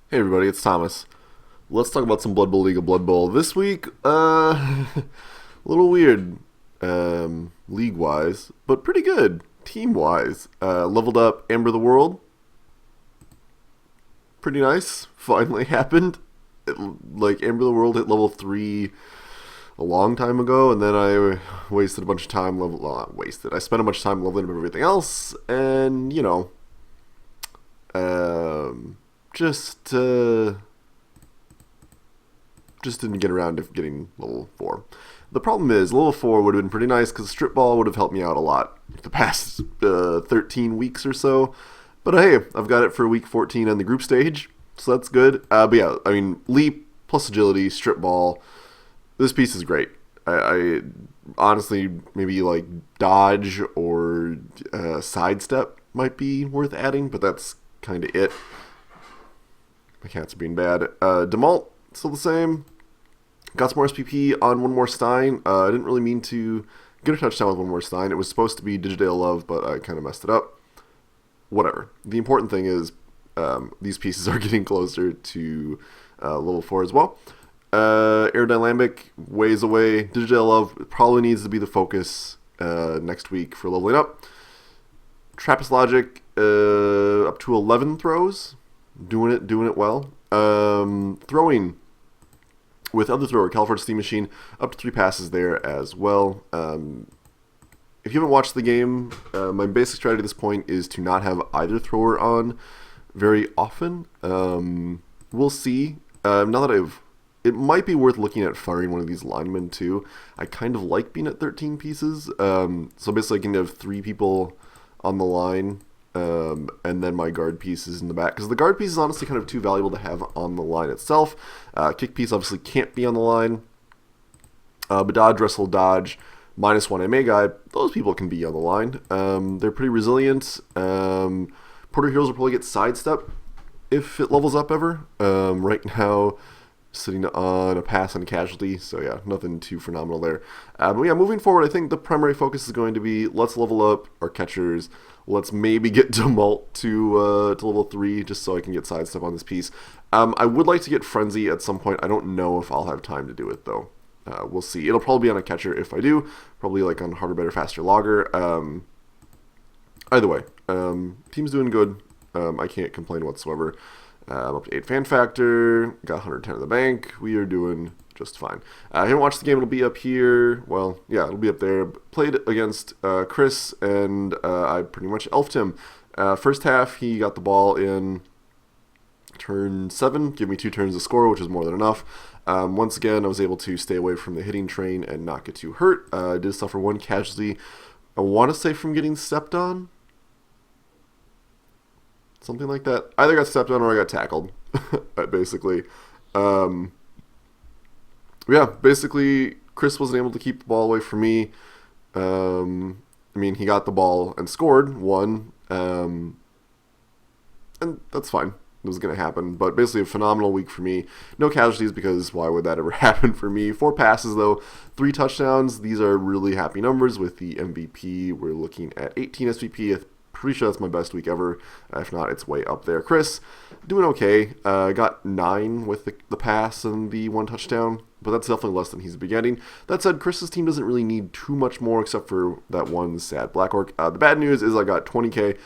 Hey everybody, it's Thomas. Let's talk about some Blood Bowl League of Blood Bowl. This week, a little weird league-wise, but pretty good team-wise. Leveled up Amber the World. Pretty nice. Finally happened. Like, Amber the World hit level 3 a long time ago, and then I wasted a bunch of time not wasted. I spent a bunch of time leveling up everything else, and, um, just, uh, just didn't get around to getting level 4. The problem is, level 4 would have been pretty nice because Strip Ball would have helped me out a lot the past 13 weeks or so. But hey, I've got it for week 14 on the group stage, so that's good. But yeah, I mean, Leap plus Agility, Strip Ball, this piece is great. I honestly, maybe like Dodge or Sidestep might be worth adding, but that's kind of it. My cats are being bad. Demalt, still the same. Got some more SPP on One More Stein. I didn't really mean to get a touchdown with One More Stein. It was supposed to be Digidale Love, but I kind of messed it up. Whatever. The important thing is these pieces are getting closer to level 4 as well. Aerodynamic, ways away. Digidale Love probably needs to be the focus next week for leveling up. Trappist Logic, up to 11 throws. Doing it well. Throwing with other thrower, California Steam Machine, up to 3 passes there as well. If you haven't watched the game, my basic strategy at this point is to not have either thrower on very often. We'll see. Now that it might be worth looking at firing one of these linemen too. I kind of like being at 13 pieces. So basically I can have 3 people on the line, and then my guard piece is in the back. Because the guard piece is honestly kind of too valuable to have on the line itself. Kick piece obviously can't be on the line. But Dodge, Wrestle, Dodge, -1 MA guy, those people can be on the line. They're pretty resilient. Porter Heroes will probably get Sidestep if it levels up ever. Right now, sitting on a pass on Casualty, so yeah, nothing too phenomenal there. But yeah, moving forward, I think the primary focus is going to be let's level up our catchers. Let's maybe get Demalt to level 3 just so I can get Sidestep on this piece. I would like to get Frenzy at some point. I don't know if I'll have time to do it though. We'll see. It'll probably be on a catcher if I do. Probably like on Harder, Better, Faster, Logger. Either way, team's doing good. I can't complain whatsoever. Up to 8 fan factor. Got 110 in the bank. We are doing just fine. I haven't watched the game. It'll be up here. Well, yeah, it'll be up there. Played against Chris, and I pretty much elfed him. First half, he got the ball in turn 7. Give me 2 turns to score, which is more than enough. Once again, I was able to stay away from the hitting train and not get too hurt. I did suffer 1 casualty. I want to say from getting stepped on. Something like that. Either got stepped on or I got tackled, basically. Yeah, basically, Chris wasn't able to keep the ball away from me. I mean, he got the ball and scored 1, and that's fine. It was going to happen, but basically a phenomenal week for me. No casualties because why would that ever happen for me? 4 passes, though, 3 touchdowns. These are really happy numbers with the MVP. We're looking at 18 SVP. Pretty sure that's my best week ever. If not, it's way up there. Chris, doing okay. Got 9 with the pass and the 1 touchdown, but that's definitely less than he's been getting. That said, Chris's team doesn't really need too much more except for that 1 sad Black Orc. The bad news is I got 20k.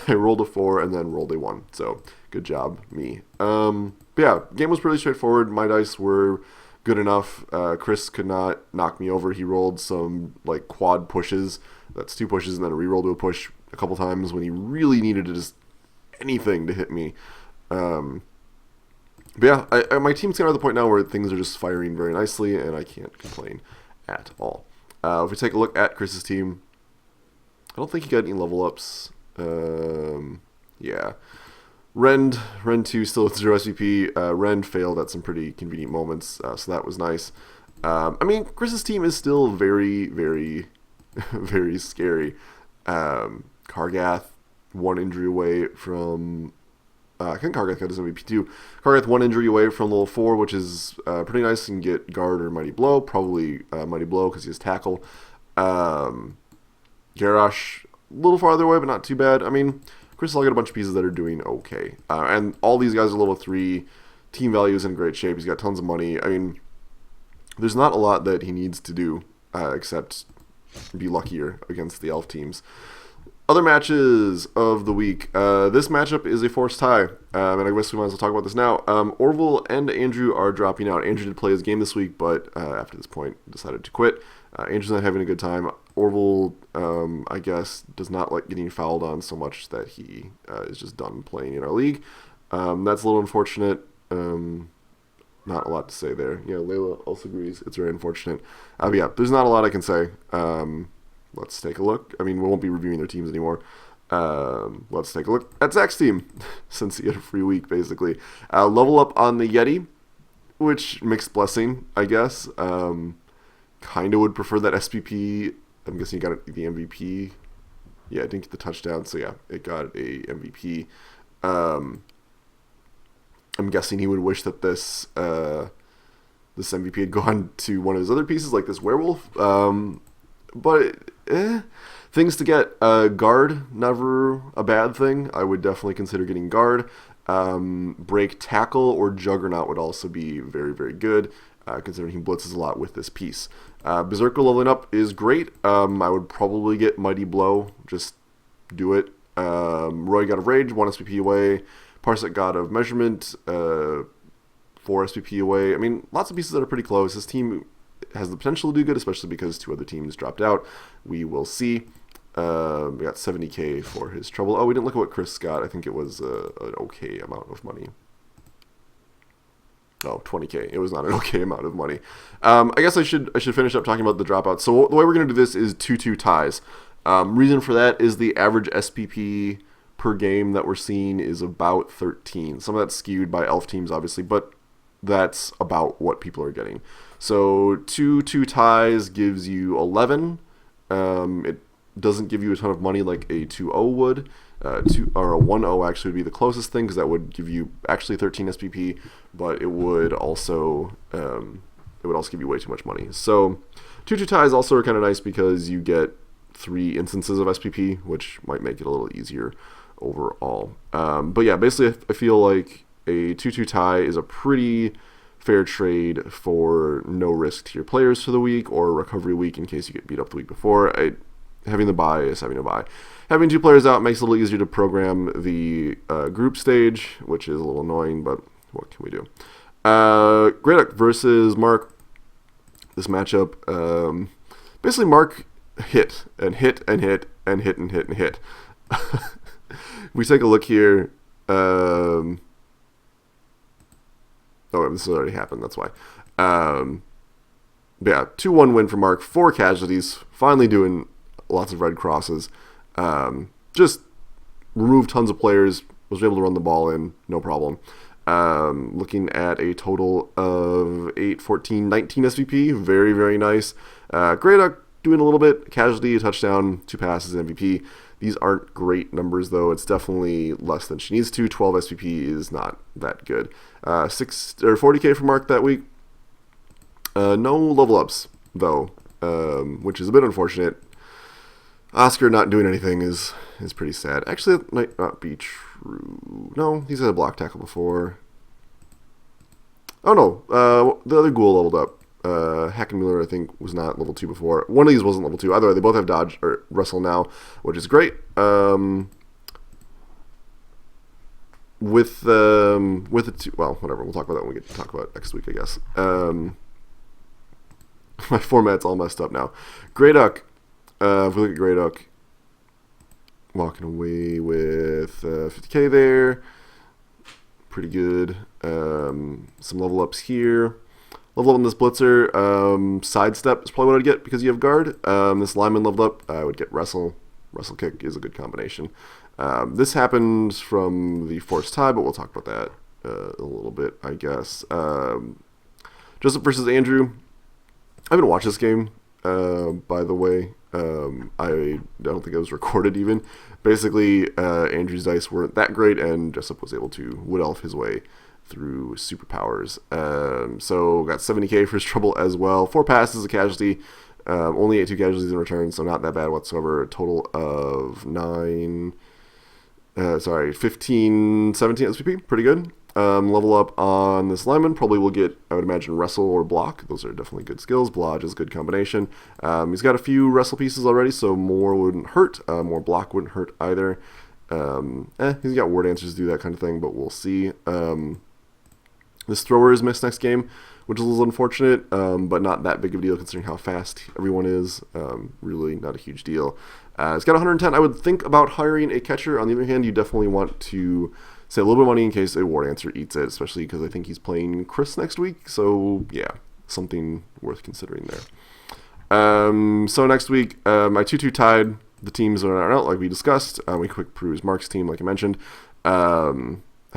I rolled a 4 and then rolled a 1. So good job, me. But yeah, game was pretty straightforward. My dice were good enough. Chris could not knock me over. He rolled some like quad pushes. That's 2 pushes and then a reroll to a push a couple times when he really needed to just anything to hit me. But yeah, my team's kind of at the point now where things are just firing very nicely, and I can't complain at all. If we take a look at Chris's team, I don't think he got any level ups. Yeah. Rend 2 still with 0 SVP. Rend failed at some pretty convenient moments, so that was nice. I mean, Chris's team is still very, very, very scary. Kargath, 1 injury away from... I think Kargath got his MVP too. Kargath 1 injury away from level 4, which is pretty nice. You can get Guard or Mighty Blow. Probably Mighty Blow because he has Tackle. Garrosh, a little farther away, but not too bad. I mean, Chris has got a bunch of pieces that are doing okay. And all these guys are level 3. Team value is in great shape. He's got tons of money. I mean, there's not a lot that he needs to do except be luckier against the elf teams. Other matches of the week. This matchup is a forced tie, and I guess we might as well talk about this now. Orville and Andrew are dropping out. Andrew did play his game this week, but after this point decided to quit. Andrew's not having a good time. Orville, I guess, does not like getting fouled on so much that he is just done playing in our league. That's a little unfortunate. Not a lot to say there. Yeah, Layla also agrees. It's very unfortunate. But yeah, there's not a lot I can say. Let's take a look. I mean, we won't be reviewing their teams anymore. Let's take a look at Zach's team, since he had a free week, basically. Level up on the Yeti, which mixed blessing, I guess. Kind of would prefer that SPP. I'm guessing you got the MVP. Yeah, it didn't get the touchdown, so yeah, it got a MVP. I'm guessing he would wish that this MVP had gone to one of his other pieces, like this werewolf. But things to get. Guard, never a bad thing. I would definitely consider getting guard. Break tackle or juggernaut would also be very, very good, considering he blitzes a lot with this piece. Berserker leveling up is great. I would probably get Mighty Blow. Just do it. Roy, God of Rage, 1 SPP away. Parsec, God of Measurement, 4 SPP away. I mean, lots of pieces that are pretty close. This team has the potential to do good, especially because 2 other teams dropped out. We will see. We got 70k for his trouble. Oh, we didn't look at what Chris got. I think it was an okay amount of money. Oh, 20k. It was not an okay amount of money. I guess I should finish up talking about the dropouts. So the way we're going to do this is 2-2 ties. Reason for that is the average SPP per game that we're seeing is about 13. Some of that's skewed by elf teams, obviously, but that's about what people are getting. So 2-2 ties gives you 11. It doesn't give you a ton of money like a 2-0 would. Or a 1-0 actually would be the closest thing, because that would give you actually 13 SPP, but it would also give you way too much money. So 2-2 ties also are kind of nice because you get 3 instances of SPP, which might make it a little easier overall. But yeah, basically I feel like a 2-2 tie is a pretty fair trade for no risk to your players for the week, or recovery week in case you get beat up the week before. Having the bye is having a bye. Having 2 players out makes it a little easier to program the group stage, which is a little annoying, but what can we do? Great versus Mark. This matchup, basically Mark hit and hit and hit and hit and hit and hit. We take a look here. Oh, this has already happened. That's why. But yeah, 2-1 win for Mark. 4 casualties. Finally doing lots of red crosses. Just removed tons of players. Was able to run the ball in. No problem. Looking at a total of 8, 14, 19 SVP. Very, very nice. Greyduck doing a little bit. Casualty, a touchdown, 2 passes, MVP. These aren't great numbers, though. It's definitely less than she needs to. 12 SVP is not that good. 40k for Mark that week. No level ups, though, which is a bit unfortunate. Oscar not doing anything is pretty sad. Actually, that might not be true. No, he's had a block tackle before. Oh, no. The other ghoul leveled up. Hackenmuller, I think, was not level 2 before. One of these wasn't level 2. Either way, they both have dodge or wrestle now, which is great. With the two, well, whatever. We'll talk about that when we get to talk about next week, I guess. My format's all messed up now. Greyduck. If we look at Greyduck, walking away with 50k there. Pretty good. Some level ups here. Level up on this blitzer. Sidestep is probably what I'd get because you have guard. This lineman leveled up. I would get wrestle. Wrestle kick is a good combination. This happens from the forced tie, but we'll talk about that a little bit, I guess. Joseph versus Andrew. I haven't watched this game, by the way. I don't think it was recorded even. Basically, Andrew's dice weren't that great, and Jessup was able to wood elf his way through superpowers. So got 70k for his trouble as well. 4 passes, a casualty. Only 82 casualties in return, so not that bad whatsoever. A total of 9, sorry, 15, 17 SVP, pretty good. Level up on this lineman, probably will get, I would imagine, wrestle or block. Those are definitely good skills. Blodge is a good combination. He's got a few wrestle pieces already, so more wouldn't hurt. More block wouldn't hurt either. He's got word answers to do that kind of thing, but we'll see. This thrower is missed next game, which is a little unfortunate, but not that big of a deal considering how fast everyone is. Really not a huge deal. It's got 110. I would think about hiring a catcher. On the other hand, you definitely want to save a little bit of money in case a ward answer eats it, especially because I think he's playing Chris next week. So, yeah, something worth considering there. So next week, my 2-2 tied. The teams are out, like we discussed. We quick peruse Mark's team, like I mentioned. I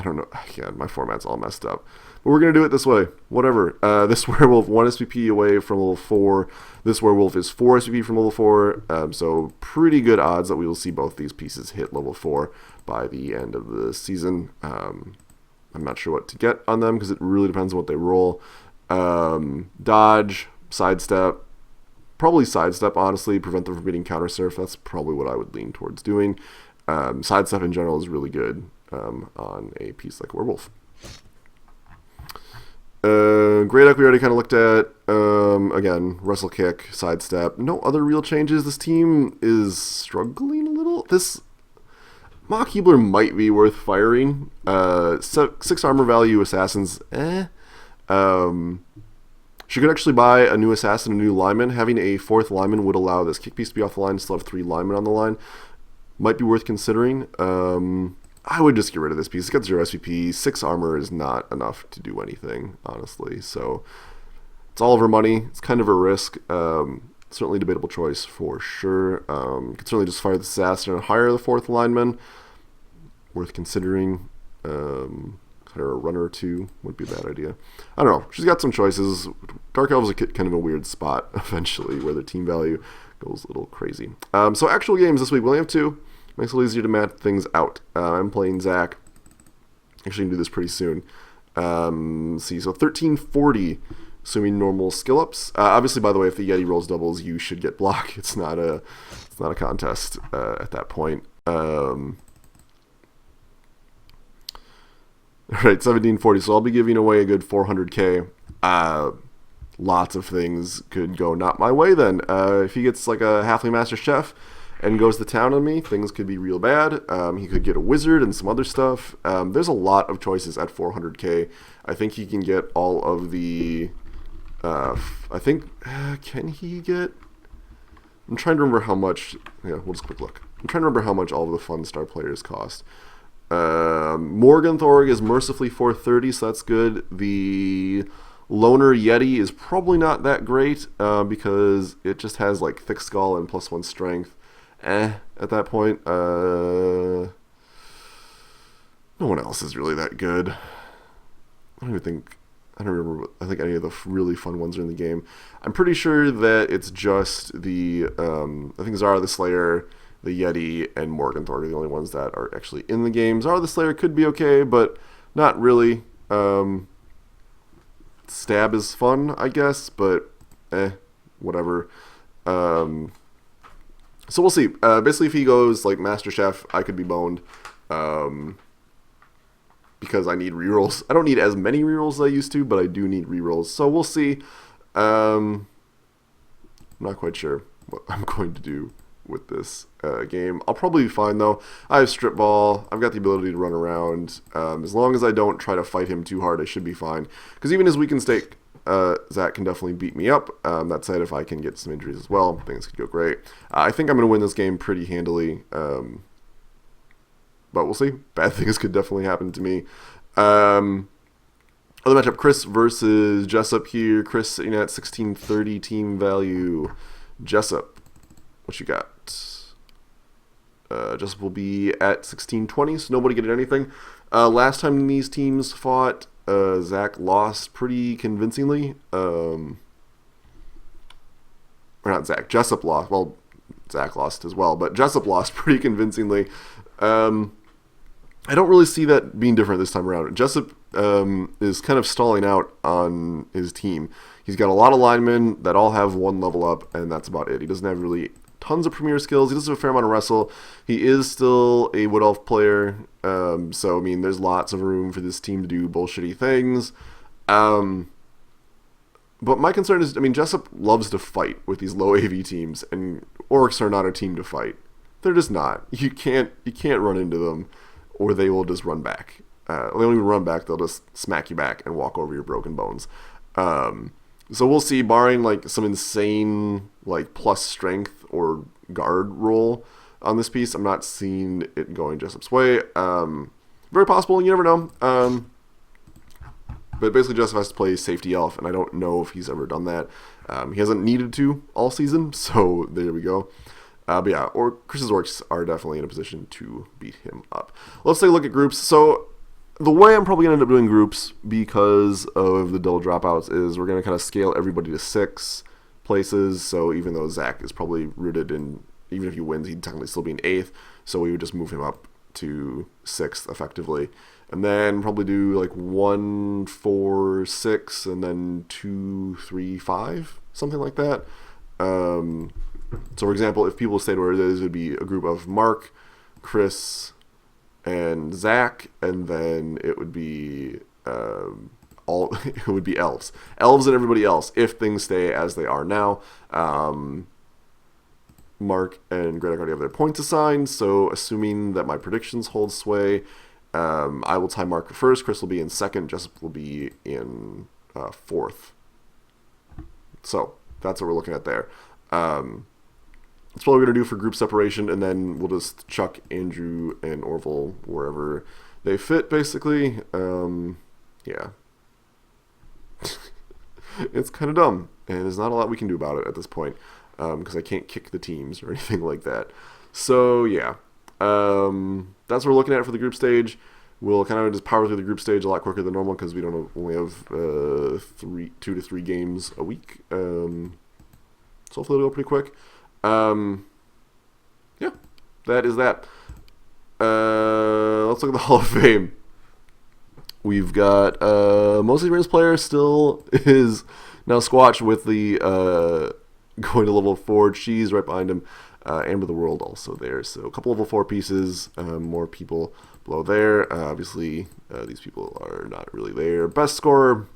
don't know. Yeah, my format's all messed up. But we're going to do it this way. Whatever. This werewolf, 1 SVP away from level 4. This werewolf is 4 SVP from level 4. So pretty good odds that we will see both these pieces hit level 4 by the end of the season. I'm not sure what to get on them because it really depends on what they roll. Dodge, sidestep. Probably sidestep, honestly. Prevent them from getting counter surf. That's probably what I would lean towards doing. Sidestep in general is really good on a piece like Werewolf. Great Duck we already kind of looked at. Again, wrestle kick, sidestep. No other real changes. This team is struggling a little. This Mock Hebler might be worth firing. 6 armor value assassins. She could actually buy a new assassin, a new lineman. Having a 4th lineman would allow this kick piece to be off the line, still have 3 linemen on the line. Might be worth considering. I would just get rid of this piece. It's got 0 SVP. 6 armor is not enough to do anything, honestly. So it's all of her money. It's kind of a risk. Certainly a debatable choice for sure. Could certainly just fire the assassin and hire the 4th lineman. Worth considering. Hire a runner or 2 would be a bad idea. I don't know. She's got some choices. Dark Elves are kind of a weird spot eventually where their team value goes a little crazy. So actual games this week. We only have 2. Makes it a little easier to map things out. I'm playing Zach. Actually, I can do this pretty soon. Let's see, so 1340, assuming normal skill ups. Obviously, by the way, if the Yeti rolls doubles, you should get block. It's not a contest at that point. All right, 1740. So I'll be giving away a good 400k. Lots of things could go not my way then. If he gets like a Halfling Master Chef and goes to town on me, things could be real bad. He could get a wizard and some other stuff. There's a lot of choices at 400k. I think he can get all of the... can he get... I'm trying to remember how much... Yeah, we'll just quick look. I'm trying to remember how much all of the fun star players cost. Morgenthorg is mercifully 430, so that's good. The Loner Yeti is probably not that great because it just has like thick skull and +1 strength. At that point. No one else is really that good. I don't remember. I think any of the really fun ones are in the game. I'm pretty sure that it's just the, I think Zara the Slayer, the Yeti, and Morgenthorg are the only ones that are actually in the game. Zara the Slayer could be okay, but not really. Stab is fun, I guess, but whatever. So we'll see. Basically, if he goes like Master Chef, I could be boned. Because I need rerolls. I don't need as many rerolls as I used to, but I do need rerolls. So we'll see. I'm not quite sure what I'm going to do with this game. I'll probably be fine, though. I have Strip Ball. I've got the ability to run around. As long as I don't try to fight him too hard, I should be fine. Because even as weakened state, Zach can definitely beat me up. That said, if I can get some injuries as well, things could go great. I think I'm going to win this game pretty handily. But we'll see. Bad things could definitely happen to me. Other matchup, Chris versus Jessup here. Chris sitting at 1630 team value. Jessup, what you got? Jessup will be at 1620, so nobody getting anything. Last time these teams fought, Zach lost pretty convincingly. Or not Zach, Jessup lost. Well, Zach lost as well, but Jessup lost pretty convincingly. I don't really see that being different this time around. Jessup is kind of stalling out on his team. He's got a lot of linemen that all have 1 level up, and that's about it. He doesn't have really tons of premier skills. He does have a fair amount of wrestle. He is still a Wood Elf player. So, I mean, there's lots of room for this team to do bullshitty things. But my concern is, I mean, Jessup loves to fight with these low AV teams, and Orcs are not a team to fight. They're just not. You can't run into them, or they will just run back. They don't even run back, they'll just smack you back and walk over your broken bones. So we'll see, barring like some insane like plus strength or guard roll on this piece. I'm not seeing it going Jessup's way. Very possible, you never know. But basically Jessup has to play safety elf, and I don't know if he's ever done that. He hasn't needed to all season, so there we go. But yeah, or Chris's Orcs are definitely in a position to beat him up. Let's take a look at groups. So the way I'm probably going to end up doing groups, because of the double dropouts, is we're going to kind of scale everybody to 6 places. So even though Zach is probably rooted in, even if he wins, he'd technically still be in 8th. So we would just move him up to 6th effectively. And then probably do like 1, 4, 6, and then 2, 3, 5, something like that. So for example, if people stayed where it is, it would be a group of Mark, Chris, and Zach, and then it would be it would be elves and everybody else if things stay as they are now. Mark and Greta already have their points assigned, so assuming that my predictions hold sway, I will tie Mark first, Chris will be in 2nd, Jessup will be in 4th. So that's what we're looking at there. That's what we're going to do for group separation, and then we'll just chuck Andrew and Orville wherever they fit, basically. Yeah. It's kind of dumb, and there's not a lot we can do about it at this point, because I can't kick the teams or anything like that. So, yeah. That's what we're looking at for the group stage. We'll kind of just power through the group stage a lot quicker than normal, because we don't only have 2 to 3 games a week. So hopefully it'll go pretty quick. Yeah, that is that. Let's look at the Hall of Fame. We've got mostly Rings player still is now Squatch with the going to level 4. Cheese right behind him. Amber the World also there. So a couple level 4 pieces, more people below there. Obviously, these people are not really there. Best scorer,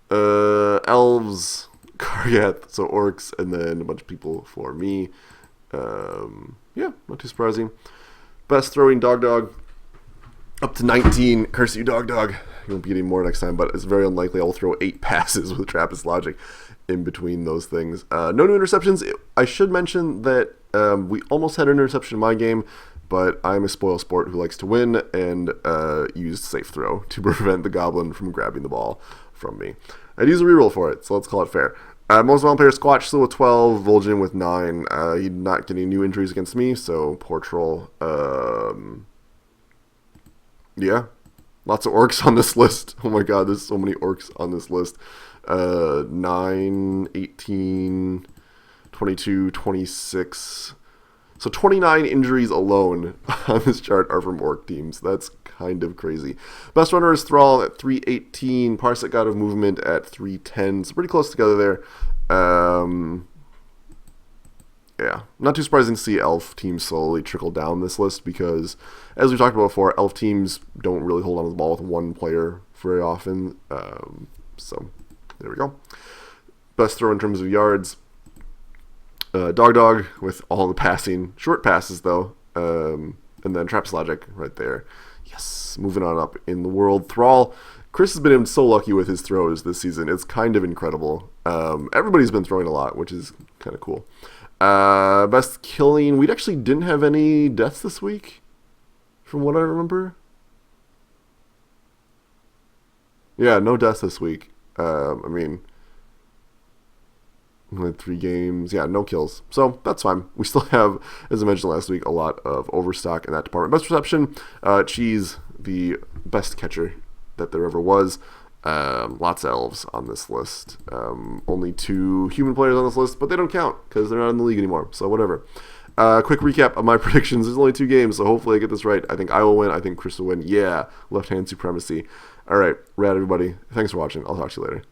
Elves, Kargath, so Orcs, and then a bunch of people for me. Yeah, not too surprising. Best throwing, Dog, up to 19. Curse you, Dog. You won't be getting more next time, but it's very unlikely I will throw 8 passes with Trappist Logic in between those things. No new interceptions. I should mention that we almost had an interception in my game, but I'm a spoil sport who likes to win, and used safe throw to prevent the goblin from grabbing the ball from me. I'd use a reroll for it, so let's call it fair. Most of my players, Squatch still with 12, Vol'jin with 9. He's not getting new injuries against me, so poor troll. Yeah, lots of orcs on this list. Oh my god, there's so many orcs on this list. 9, 18, 22, 26. So 29 injuries alone on this chart are from orc teams. That's kind of crazy. Best runner is Thrall at 318. Parsec God of Movement at 310. So pretty close together there. Yeah, not too surprising to see elf teams slowly trickle down this list, because, as we talked about before, elf teams don't really hold on to the ball with one player very often. So there we go. Best throw in terms of yards, Dog with all the passing, short passes though, and then Traps Logic right there. Yes, moving on up in the world. Thrall, Chris has been so lucky with his throws this season. It's kind of incredible. Everybody's been throwing a lot, which is kind of cool. Best killing, we actually didn't have any deaths this week, from what I remember. Yeah, no deaths this week. I mean, we had 3 games. Yeah, no kills. So that's fine. We still have, as I mentioned last week, a lot of overstock in that department. Best reception, Cheese, the best catcher that there ever was. Lots of elves on this list. Only 2 human players on this list, but they don't count because they're not in the league anymore. So whatever. Quick recap of my predictions. There's only 2 games, so hopefully I get this right. I think I will win. I think Chris will win. Yeah, left-hand supremacy. All right, rad everybody. Thanks for watching. I'll talk to you later.